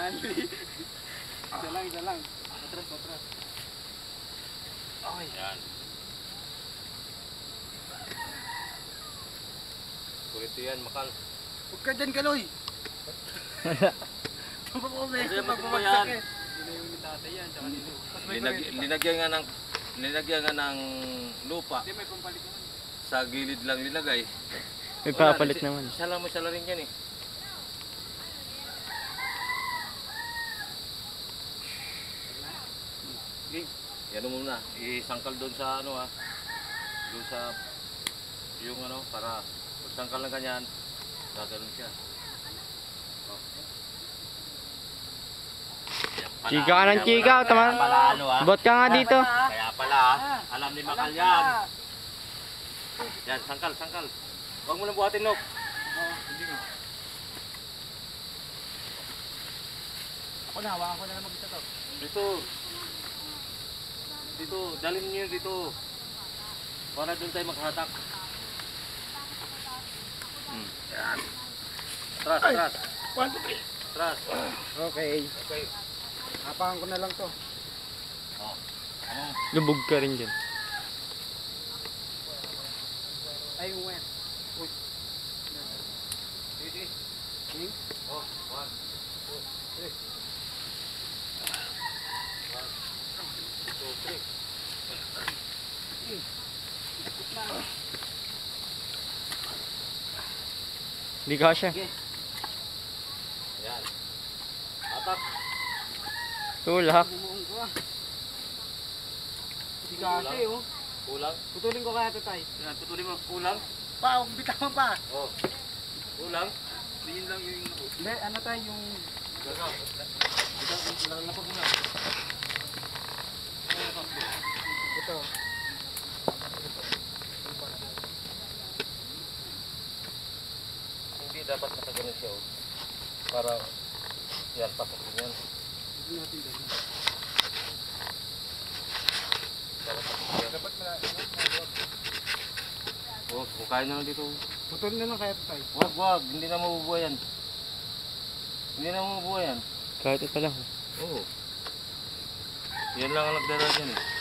Isa lang. Atras. Okay. Yan. Kurito yan, makal. Huwag ka dyan, Kaloy. Hindi mo ba yan? Linagyan nga ng lupa. Hindi, may pampalit naman. Sa gilid lang nilagay. May papalit naman. Isa lang rin yan eh. Yan mo muna. Isangkal doon sa ano ha. Doon sa yung ano para pagsangkal ng ganyan. Gaganon siya. Oh. Chika ka ng chika. Tama. Bot ka nga dito. Kaya pala, alam ni Makal yan. Yan, sangkal. Huwag mo nang buhatin, Nok. Hindi nga. Ako na, hawakan ko na lang mag-isa to. Dito, dalhin niyo dito. Para doon tayo maghatak. Yan. Tras. 1, 2, 3. Tras. Okay. Hapakan ko na lang to. Oh. Lubog ka rin dyan. Ay, wet. Uy. Sige. King? Oh, 1, 2, 3. 1, 2, 3. Hindi ka siya. Yan. Atak. Tulak. Bumuong ko ah. Hindi kasi oh. Kulang. Putulin ko kaya ito tay. Yan, putulin mo. Kulang. Pa, huwag bitawan pa. Oh. Kulang. Tingin lang yung... Hindi, ano tayo yung... Gagaw. Lapag mo na. Ito. Hindi dapat nakaganon siya. Para yan, pasok din yan. Hindi natin ganyan. Dapat Oh, kung kaya na lang dito. putulin na lang kaya ito tay. Wag. Hindi na mabubuhay yan. Hindi na mabubuhay yan. Kahit ito lang. Oo. Yan lang ang nagdala dyan eh.